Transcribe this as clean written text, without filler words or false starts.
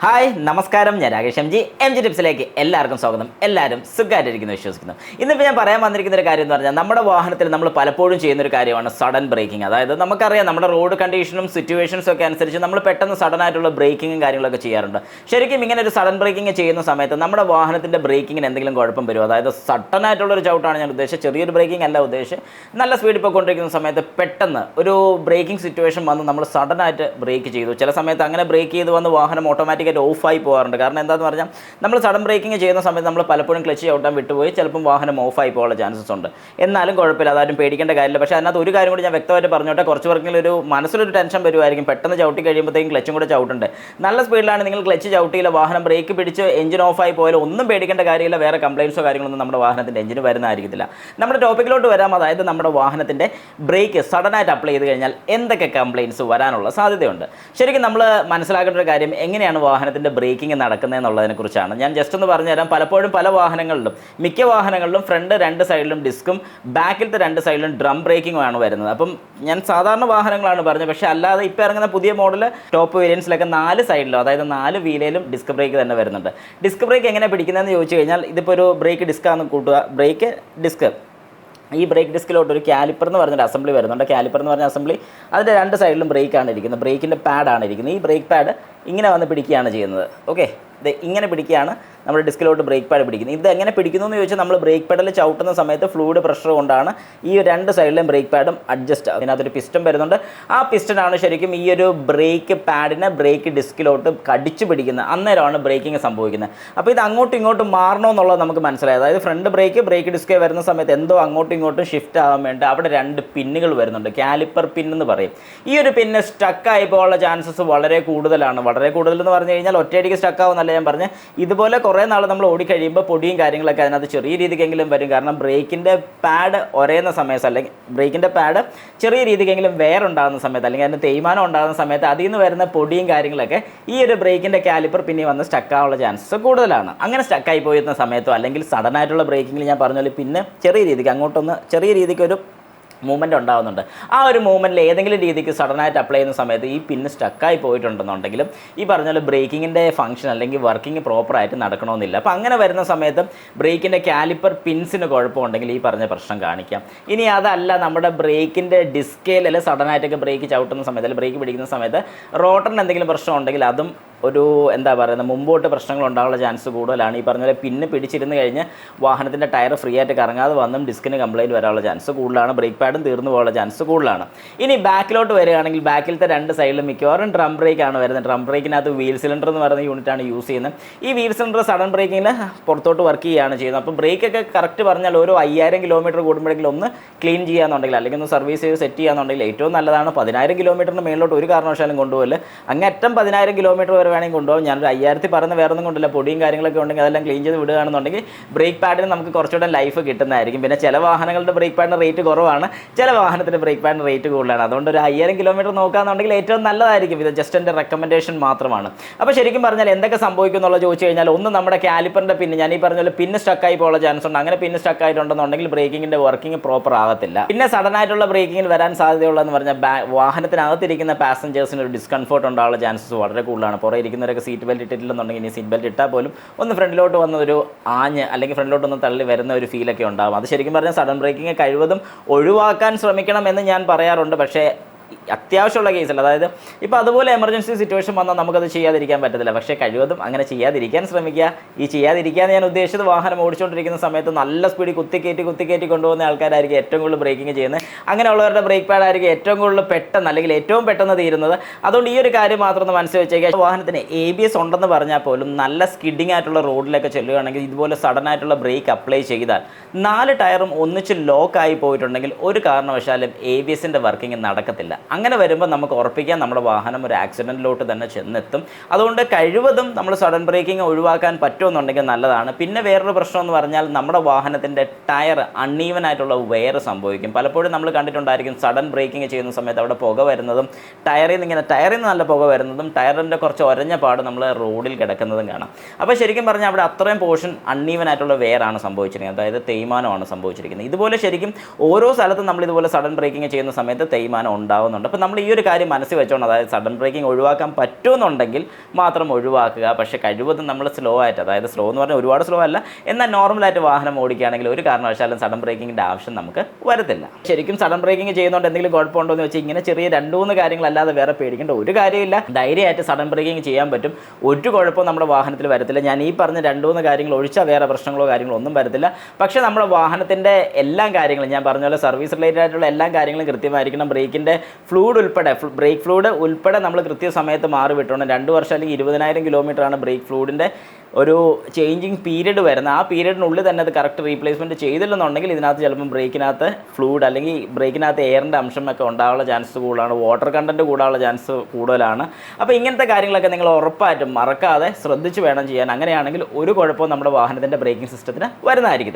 Hi നമസ്കാരം, ഞാൻ Rakesh M G ടിപ്സിലേക്ക് എല്ലാവർക്കും സ്വാഗതം. എല്ലാവരും സുഖമായിട്ടിരിക്കുന്നു വിശ്വസിക്കുന്നു. ഇന്നിപ്പോൾ ഞാൻ പറയാൻ വന്നിരിക്കുന്ന ഒരു കാര്യം എന്ന് പറഞ്ഞാൽ നമ്മുടെ വാഹനത്തിൽ നമ്മൾ പലപ്പോഴും ചെയ്യുന്നൊരു കാര്യമാണ് സഡൻ ബ്രേക്കിംഗ്. അതായത് നമുക്കറിയാം നമ്മുടെ റോഡ് കണ്ടീഷനും സിറ്റുവേഷൻസും ഒക്കെ അനുസരിച്ച് നമ്മൾ പെട്ടെന്ന് സഡൻ ആയിട്ടുള്ള ബ്രേക്കിങ്ങും കാര്യങ്ങളൊക്കെ ചെയ്യാറുണ്ട്. ശരിക്കും ഇങ്ങനെ ഒരു സഡൻ ബ്രേക്കിംഗ് ചെയ്യുന്ന സമയത്ത് നമ്മുടെ വാഹനത്തിൻ്റെ ബ്രേക്കിങ്ങിന് എന്തെങ്കിലും കുഴപ്പം വരുമോ? അതായത് സഡൻ ആയിട്ടുള്ളൊരു ചവിട്ടാണ് ഞാൻ ഉദ്ദേശിച്ചത്, ചെറിയൊരു ബ്രേക്കിംഗ് അല്ല ഉദ്ദേശിച്ചത്. നല്ല സ്പീഡിൽ പോയിക്കൊണ്ടിരിക്കുന്ന സമയത്ത് പെട്ടെന്ന് ഒരു ബ്രേക്കിംഗ് സിറ്റുവേഷൻ വന്ന് നമ്മൾ സഡൻ ആയിട്ട് ബ്രേക്ക് ചെയ്തു. ചില സമയത്ത് അങ്ങനെ ബ്രേക്ക് ചെയ്ത് വന്ന് വാഹനം ഓട്ടോമാറ്റിക് ഓഫായി പോകാറുണ്ട്. കാരണം എന്താണെന്ന് പറഞ്ഞാൽ നമ്മൾ സഡൻ ബ്രേക്കിംഗ് ചെയ്യുന്ന സമയത്ത് നമ്മൾ പലപ്പോഴും ക്ലച്ച് ചവിട്ടാൻ വിട്ടുപോയി ചിലപ്പം വാഹനം ഓഫായി പോകാനുള്ള ചാൻസസ് ഉണ്ട്. എന്നാലും കുഴപ്പമില്ല, അതാരും പേടിക്കേണ്ട കാര്യമില്ല. പക്ഷേ അതിനകത്ത് ഒരു കാര്യം കൂടി ഞാൻ വ്യക്തമായിട്ട് പറഞ്ഞോട്ടെ, കുറച്ച് പേർക്കെങ്കിലും ഒരു മനസ്സിലൊരു ടെൻഷൻ വരുമായിരിക്കും. പെട്ടെന്ന് ചവിട്ടി കഴിയുമ്പോഴത്തേക്കും ക്ലച്ചും കൂടെ ചവിട്ടുണ്ട്. നല്ല സ്പീഡിലാണ് നിങ്ങൾ ക്ലച്ച് ചവിട്ടിയില്ല, വാഹനം ബ്രേക്ക് പിടിച്ച് എഞ്ചിൻ ഓഫായി പോയാലും ഒന്നും പേടിക്കേണ്ട കാര്യമില്ല. വേറെ കംപ്ലയിൻസോ കാര്യങ്ങളൊന്നും നമ്മുടെ വാഹനത്തിൻ്റെ എഞ്ചിന് വരുന്നതായിരിക്കത്തില്ല. നമ്മുടെ ടോപ്പിക്കിലോട്ട് വരാം. അതായത് നമ്മുടെ വാഹനത്തിൻ്റെ ബ്രേക്ക് സഡനായിട്ട് അപ്ലൈ ചെയ്ത് കഴിഞ്ഞാൽ എന്തൊക്കെ കംപ്ലയിൻസ് വരാനുള്ള സാധ്യതയുണ്ട്. ശരിക്കും നമ്മൾ മനസ്സിലാക്കേണ്ട ഒരു കാര്യം, എങ്ങനെയാണ് വാഹനത്തിൻ്റെ ബ്രേക്കിംഗ് നടക്കുന്നതെന്നുള്ളതിനെക്കുറിച്ചാണ്. ഞാൻ ജസ്റ്റ് ഒന്ന് പറഞ്ഞുതരാം. പലപ്പോഴും പല വാഹനങ്ങളിലും, മിക്ക വാഹനങ്ങളിലും ഫ്രണ്ട് രണ്ട് സൈഡിലും ഡിസ്ക്കും ബാക്കിലത്തെ രണ്ട് സൈഡിലും ഡ്രം ബ്രേക്കിംഗും ആണ് വരുന്നത്. അപ്പം ഞാൻ സാധാരണ വാഹനങ്ങളാണ് പറഞ്ഞത്. പക്ഷേ അല്ലാതെ ഇപ്പോൾ ഇറങ്ങുന്ന പുതിയ മോഡൽ ടോപ്പ് വേരിയൻസിലൊക്കെ 4 സൈഡിലും, അതായത് 4 വീലയിലും ഡിസ്ക് ബ്രേക്ക് തന്നെ വരുന്നുണ്ട്. ഡിസ്ക് ബ്രേക്ക് എങ്ങനെ പിടിക്കുന്നതെന്ന് ചോദിച്ചു കഴിഞ്ഞാൽ, ഇതിപ്പോൾ ഒരു ബ്രേക്ക് ഡിസ്കാന്ന് കൂട്ടുക, ബ്രേക്ക് ഡിസ്ക്, ഈ ബ്രേക്ക് ഡിസ്കിലോട്ട് ഒരു കാലിപ്പർ എന്ന് പറഞ്ഞൊരു അസംബ്ലി വരുന്നുണ്ട്. കാലിപ്പർ എന്ന് പറഞ്ഞ അസംബ്ലി, അതിൻ്റെ രണ്ട് സൈഡിലും ബ്രേക്കാണ് ഇരിക്കുന്നത്, ബ്രേക്കിൻ്റെ പാഡാണ് ഇരിക്കുന്നത്. ഈ ബ്രേക്ക് പാഡ് ഇങ്ങനെ വന്ന് പിടിക്കുകയാണ് ചെയ്യുന്നത്. ഓക്കെ, ഇത് ഇങ്ങനെ പിടിക്കുകയാണ് നമ്മുടെ ഡിസ്കിലോട്ട് ബ്രേക്ക് പാഡ് പിടിക്കുന്നത്. ഇത് എങ്ങനെ പിടിക്കുന്നു എന്ന് ചോദിച്ചാൽ, നമ്മൾ ബ്രേക്ക് പാഡിൽ ചവിട്ടുന്ന സമയത്ത് ഫ്ലൂയിഡ് പ്രഷർ കൊണ്ടാണ് ഈ രണ്ട് സൈഡിലെയും ബ്രേക്ക് പാഡും അഡ്ജസ്റ്റ്. അതിനകത്തൊരു പിസ്റ്റൺ വരുന്നുണ്ട്. ആ പിസ്റ്റനാണ് ശരിക്കും ഈ ഒരു ബ്രേക്ക് പാഡിനെ ബ്രേക്ക് ഡിസ്കിലോട്ട് കടിച്ചു പിടിക്കുന്നത്. അന്നേരമാണ് ബ്രേക്കിംഗ് സംഭവിക്കുന്നത്. അപ്പോൾ ഇത് അങ്ങോട്ടും ഇങ്ങോട്ടും മാറണമെന്നുള്ളത് നമുക്ക് മനസ്സിലായി. അതായത് ഫ്രണ്ട് ബ്രേക്ക് ഡിസ്ക് വരുന്ന സമയത്ത് എന്തോ അങ്ങോട്ടും ഇങ്ങോട്ടും ഷിഫ്റ്റ് ആകാൻ വേണ്ടി അവിടെ 2 പിന്നുകൾ വരുന്നുണ്ട്, കാലിപ്പർ പിൻ എന്ന് പറയും. ഈ ഒരു പിന്ന് സ്റ്റക്കായി പോകാനുള്ള ചാൻസസ് വളരെ കൂടുതലാണ്. വളരെ കൂടുതലെന്ന് പറഞ്ഞു കഴിഞ്ഞാൽ ഒറ്റയടിക്ക് സ്റ്റക്കാവുന്നല്ല ഞാൻ പറഞ്ഞ്. ഇതുപോലെ കുറേ നാൾ നമ്മൾ ഓടിക്കഴിയുമ്പോൾ പൊടിയും കാര്യങ്ങളൊക്കെ അതിനകത്ത് ചെറിയ രീതിക്കെങ്കിലും വരും. കാരണം ബ്രേക്കിൻ്റെ പാഡ് ഒരയുന്ന സമയത്ത്, അല്ലെങ്കിൽ ബ്രേക്കിൻ്റെ പാഡ് ചെറിയ രീതിക്കെങ്കിലും വേറുണ്ടാകുന്ന സമയത്ത്, അല്ലെങ്കിൽ അതിന് തേയ്മാനം ഉണ്ടാകുന്ന സമയത്ത് അതിൽ നിന്ന് വരുന്ന പൊടിയും കാര്യങ്ങളൊക്കെ ഈ ഒരു ബ്രേക്കിൻ്റെ കാലിപ്പർ പിന്നെ വന്ന് സ്റ്റക്കാനുള്ള ചാൻസസ് കൂടുതലാണ്. അങ്ങനെ സ്റ്റക്കായി പോയിരുന്ന സമയത്തോ അല്ലെങ്കിൽ സഡനായിട്ടുള്ള ബ്രേക്കിങ്ങിൽ ഞാൻ പറഞ്ഞ പോലെ പിന്നെ ചെറിയ രീതിക്ക് അങ്ങോട്ടൊന്ന് ചെറിയ രീതിക്കൊരു മൂവ്മെൻറ്റ് ഉണ്ടാകുന്നുണ്ട്. ആ ഒരു മൂവ്മെൻറ്റിൽ ഏതെങ്കിലും രീതിക്ക് സഡനായിട്ട് അപ്ലൈ ചെയ്യുന്ന സമയത്ത് ഈ പിന്ന് സ്റ്റക്കായി പോയിട്ടുണ്ടെന്നുണ്ടെങ്കിലും ഈ പറഞ്ഞ പോലെ ബ്രേക്കിങ്ങിൻ്റെ ഫംഗ്ഷൻ അല്ലെങ്കിൽ വർക്കിംഗ് പ്രോപ്പറായിട്ട് നടക്കണമെന്നില്ല. അപ്പോൾ അങ്ങനെ വരുന്ന സമയത്ത് ബ്രേക്കിൻ്റെ കാലിപ്പർ പിൻസിന് കുഴപ്പമുണ്ടെങ്കിൽ ഈ പറഞ്ഞ പ്രശ്നം കാണിക്കാം. ഇനി അതല്ല, നമ്മുടെ ബ്രേക്കിൻ്റെ ഡിസ്കേൽ അല്ലെങ്കിൽ സഡനായിട്ടൊക്കെ ബ്രേക്ക് ചവിട്ടുന്ന സമയത്ത് അല്ലെങ്കിൽ ബ്രേക്ക് പിടിക്കുന്ന സമയത്ത് റോട്ടറിന് എന്തെങ്കിലും പ്രശ്നം ഉണ്ടെങ്കിൽ അതും ഒരു എന്താ പറയുന്നത്, മുമ്പോട്ട് പ്രശ്നങ്ങൾ ഉണ്ടാകാനുള്ള ചാൻസ് കൂടുതലാണ്. ഈ പറഞ്ഞ പോലെ പിന്ന് പിടിച്ചിരുന്ന് കഴിഞ്ഞ് വാഹനത്തിൻ്റെ ടയർ ഫ്രീ ആയിട്ട് കറങ്ങാതെ വന്നും ഡിസ്കിന് കംപ്ലയിൻറ്റ് വരാനുള്ള ചാൻസ് കൂടുതലാണ്. ബ്രേക്ക് പാഡും തീർന്നു പോകാനുള്ള ചാൻസ് കൂടുതലാണ്. ഇനി ബാക്കിലോട്ട് വരികയാണെങ്കിൽ ബാക്കിലത്തെ 2 സൈഡിലും മിക്കവാറും ഡ്രം ബ്രേക്കാണ് വരുന്നത്. ഡ്രം ബ്രേക്കിനകത്ത് വീൽ സിലിണ്ടർ എന്ന് പറയുന്ന യൂണിറ്റാണ് യൂസ് ചെയ്യുന്നത്. ഈ വീൽ സിലിണ്ടർ സഡൻ ബ്രേക്കിങ്ങിൽ പുറത്തോട്ട് വർക്ക് ചെയ്യുകയാണ് ചെയ്യുന്നത്. അപ്പം ബ്രേക്കൊക്കെ കറക്റ്റ് പറഞ്ഞാൽ ഓരോ 5000 കിലോമീറ്റർ കൂടുമ്പോഴെങ്കിലും ഒന്ന് ക്ലീൻ ചെയ്യാന്നുണ്ടെങ്കിൽ, അല്ലെങ്കിൽ ഒന്ന് സർവീസ് ചെയ്ത് സെറ്റ് ചെയ്യാന്നുണ്ടെങ്കിൽ ഏറ്റവും നല്ലതാണ്. 10000 കിലോമീറ്ററിന് മേളിലോട്ട് ഒരു കാരണവശാലും കൊണ്ടുപോകല്. അങ്ങേറ്റം 10000 കിലോമീറ്റർ വരെ വേണമെങ്കിൽ കൊണ്ടുപോകും. ഞാനൊരു 5000 പറയുന്ന വേറെ ഒന്നും കൊണ്ടില്ല. പൊടിയും കാര്യങ്ങളൊക്കെ ഉണ്ടെങ്കിൽ അതെല്ലാം ക്ലീൻ ചെയ്ത് വിടുകയാണെന്നുണ്ടെങ്കിൽ ബ്രേക്ക് പാഡിന് നമുക്ക് കുറച്ചുകൂടെ ലൈഫ് കിട്ടുന്നതായിരിക്കും. പിന്നെ ചില വാഹനങ്ങളുടെ ബ്രേക്ക് പാഡിന് റേറ്റ് കുറവാണ്, ചില വാഹനത്തിൻ്റെ ബ്രേക്ക് പാഡിന് റേറ്റ് കൂടുതലാണ്. അതുകൊണ്ട് ഒരു 5000 കിലോമീറ്റർ നോക്കുകയാണെന്നുണ്ടെങ്കിൽ ഏറ്റവും നല്ലതായിരിക്കും. ഇത് ജസ്റ്റ് എൻ്റെ റെക്കമെൻഡേഷൻ മാത്രമാണ്. അപ്പോൾ ശരിക്കും പറഞ്ഞാൽ എന്തൊക്കെ സംഭവിക്കും എന്നുള്ളത് ചോദിച്ചു കഴിഞ്ഞാൽ, ഒന്ന് നമ്മുടെ കാലിപ്പറിൻ്റെ പിന്ന്, ഞാൻ ഈ പറഞ്ഞ പോലെ പിന്ന് സ്റ്റക്കായി പോകാനുള്ള ചാൻസ് ഉണ്ട്. അങ്ങനെ പിന്ന് സ്റ്റക്കായിട്ടുണ്ടെന്നുണ്ടെങ്കിൽ ബ്രേക്കിങ്ങിൻ്റെ വർക്കിംഗ് പ്രോപ്പർ ആകത്തില്ല. പിന്നെ സഡനായിട്ടുള്ള ബ്രേക്കിങ്ങിൽ വരാൻ സാധ്യതയുള്ളതെന്ന് പറഞ്ഞാൽ വാഹനത്തിനകത്തിരിക്കുന്ന പാസഞ്ചേഴ്സിന് ഒരു ഡിസ്കംഫോർട്ട് ഉണ്ടാകാനുള്ള ചാൻസസ് വളരെ കൂടുതലാണ്. പുറകെ ഇരിക്കുന്നവരൊക്കെ സീറ്റ് ബെൽറ്റ് ഇട്ടിട്ടില്ലെന്നുണ്ടെങ്കിൽ ഇനി സീറ്റ് ബെൽറ്റ് ഇട്ടാൽ പോലും ഒന്ന് ഫ്രണ്ടിലോട്ട് വന്ന ഒരു ആഞ്ഞ് അല്ലെങ്കിൽ ഫ്രണ്ടിലോട്ടൊന്ന് തള്ളി വരുന്ന ഒരു ഫീലൊക്കെ ഉണ്ടാകും. അത് ശരിക്കും പറഞ്ഞാൽ സഡൻ ബ്രേക്കിംഗ് കഴിവതും ഒഴിവാക്കാൻ ശ്രമിക്കണമെന്ന് ഞാൻ പറയാറുണ്ട്. പക്ഷേ അത്യാവശ്യമുള്ള കേസിൽ, അതായത് ഇപ്പോൾ അതുപോലെ എമർജൻസി സിറ്റുവേഷൻ വന്നാൽ നമുക്കത് ചെയ്യാതിരിക്കാൻ പറ്റത്തില്ല. പക്ഷേ കഴിവതും അങ്ങനെ ചെയ്യാതിരിക്കാൻ ശ്രമിക്കുക. ഈ ചെയ്യാതിരിക്കാന്ന് ഞാൻ ഉദ്ദേശിച്ചത്, വാഹനം ഓടിച്ചുകൊണ്ടിരിക്കുന്ന സമയത്ത് നല്ല സ്പീഡിൽ കുത്തിക്കയറ്റി കൊണ്ടുപോകുന്ന ആൾക്കാരായിരിക്കും ഏറ്റവും കൂടുതൽ ബ്രേക്കിംഗ് ചെയ്യുന്നത്. അങ്ങനെയുള്ളവരുടെ ബ്രേക്ക് പാഡായിരിക്കും ഏറ്റവും കൂടുതൽ പെട്ടെന്ന് അല്ലെങ്കിൽ ഏറ്റവും പെട്ടെന്ന് തീരുന്നത്. അതുകൊണ്ട് ഈ ഒരു കാര്യം മാത്രം ഒന്ന് മനസ്സിൽ വെച്ചേക്കുക. വാഹനത്തിന് ABS ഉണ്ടെന്ന് പറഞ്ഞാൽ പോലും നല്ല സ്കിഡിങ് ആയിട്ടുള്ള റോഡിലൊക്കെ ചെല്ലുകയാണെങ്കിൽ ഇതുപോലെ സഡനായിട്ടുള്ള ബ്രേക്ക് അപ്ലൈ ചെയ്താൽ 4 ടയറും ഒന്നിച്ച് ലോക്കായി പോയിട്ടുണ്ടെങ്കിൽ ഒരു കാരണവശാലും ABSൻ്റെ വർക്കിംഗ് നടക്കത്തില്ല. അങ്ങനെ വരുമ്പോൾ നമുക്ക് ഉറപ്പിക്കാം നമ്മുടെ വാഹനം ഒരു ആക്സിഡൻറ്റിലോട്ട് തന്നെ ചെന്നെത്തും. അതുകൊണ്ട് കഴിവതും നമ്മൾ സഡൻ ബ്രേക്കിംഗ് ഒഴിവാക്കാൻ പറ്റുമെന്നുണ്ടെങ്കിൽ നല്ലതാണ്. പിന്നെ വേറൊരു പ്രശ്നം എന്ന് പറഞ്ഞാൽ, നമ്മുടെ വാഹനത്തിൻ്റെ ടയർ അൺഈവൻ ആയിട്ടുള്ള വെയർ സംഭവിക്കും. പലപ്പോഴും നമ്മൾ കണ്ടിട്ടുണ്ടായിരിക്കും സഡൻ ബ്രേക്കിംഗ് ചെയ്യുന്ന സമയത്ത് അവിടെ പുക വരുന്നതും, ടയറിൽ നിന്ന് നല്ല പുക വരുന്നതും, ടയറിൻ്റെ കുറച്ച് ഒരഞ്ഞ പാട് നമ്മൾ റോഡിൽ കിടക്കുന്നതും കാണാം. അപ്പോൾ ശരിക്കും പറഞ്ഞാൽ അവിടെ അത്രയും പോർഷൻ അൺഈവൻ ആയിട്ടുള്ള വെയറാണ് സംഭവിച്ചിരിക്കുന്നത്, അതായത് തേയ്മാനമാണ് സംഭവിച്ചിരിക്കുന്നത്. ഇതുപോലെ ശരിക്കും ഓരോ സ്ഥലത്തും നമ്മൾ ഇതുപോലെ സഡൻ ബ്രേക്കിംഗ് ചെയ്യുന്ന സമയത്ത് തേയ്മാനം ഉണ്ടാകും ഉണ്ടാകുന്നുണ്ട്. അപ്പോൾ നമ്മൾ ഈ ഒരു കാര്യം മനസ്സിൽ വെച്ചോണം, അതായത് സഡൻ ബ്രേക്കിംഗ് ഒഴിവാക്കാൻ പറ്റുമെന്നുണ്ടെങ്കിൽ മാത്രം ഒഴിവാക്കുക. പക്ഷേ കഴിവതും നമ്മൾ സ്ലോ ആയിട്ട്, അതായത് സ്ലോ എന്ന് പറഞ്ഞാൽ ഒരുപാട് സ്ലോ അല്ല, എന്നാൽ നോർമലായിട്ട് വാഹനം ഓടിക്കുകയാണെങ്കിൽ ഒരു കാരണവശാലും സഡൻ ബ്രേക്കിങ്ങിൻ്റെ ആവശ്യം നമുക്ക് വരത്തില്ല. ശരിക്കും സഡൻ ബ്രേക്കിംഗ് ചെയ്യുന്നതുകൊണ്ട് എന്തെങ്കിലും കുഴപ്പമുണ്ടോ എന്ന് വെച്ചാൽ ഇങ്ങനെ ചെറിയ 2-3 കാര്യങ്ങളല്ലാതെ വേറെ പേടിക്കേണ്ട ഒരു കാര്യമില്ല. ധൈര്യമായിട്ട് സഡൻ ബ്രേക്കിംഗ് ചെയ്യാൻ പറ്റും. ഒരു കുഴപ്പവും നമ്മുടെ വാഹനത്തിൽ വരത്തില്ല. ഞാൻ ഈ പറഞ്ഞ 2-3 കാര്യങ്ങൾ ഒഴിച്ചാൽ വേറെ പ്രശ്നങ്ങളോ കാര്യങ്ങളോ ഒന്നും വരത്തില്ല. പക്ഷേ നമ്മുടെ വാഹനത്തിൻ്റെ എല്ലാ കാര്യങ്ങളും ഞാൻ പറഞ്ഞ പോലെ സർവീസ് റിലേറ്റഡ് ആയിട്ടുള്ള എല്ലാ കാര്യങ്ങളും കൃത്യമായിരിക്കണം. ബ്രേക്കിൻ്റെ ഫ്ലൂയിഡ് ഉൾപ്പെടെ, ബ്രേക്ക് ഫ്ലൂയിഡ് ഉൾപ്പെടെ നമ്മൾ കൃത്യസമയത്ത് മാറി വിട്ടോണം. 2 വർഷം അല്ലെങ്കിൽ 20,000 കിലോമീറ്ററാണ് ബ്രേക്ക് ഫ്ലൂയിഡിൻ്റെ ഒരു ചേഞ്ചിങ് പീരീഡ് വരുന്നത്. ആ പീരീഡിനുള്ളിൽ തന്നെ അത് കറക്റ്റ് റീപ്ലേസ്മെൻറ്റ് ചെയ്തില്ലെന്നുണ്ടെങ്കിൽ ഇതിനകത്ത് ചിലപ്പം ബ്രേക്കിനകത്ത് ഫ്ലൂയിഡ് അല്ലെങ്കിൽ ബ്രേക്കിനകത്ത് എയറിൻ്റെ അംശമൊക്കെ ഉണ്ടാകാനുള്ള ചാൻസ് കൂടുതലാണ്, വാട്ടർ കണ്ടൻറ്റ് കൂടാനുള്ള ചാൻസ് കൂടുതലാണ്. അപ്പോൾ ഇങ്ങനത്തെ കാര്യങ്ങളൊക്കെ നിങ്ങൾ ഉറപ്പായിട്ടും മറക്കാതെ ശ്രദ്ധിച്ച് വേണം ചെയ്യാൻ. അങ്ങനെയാണെങ്കിൽ ഒരു കുഴപ്പവും നമ്മുടെ വാഹനത്തിൻ്റെ ബ്രേക്കിംഗ് സിസ്റ്റത്തിന് വരുന്നതായിരിക്കും.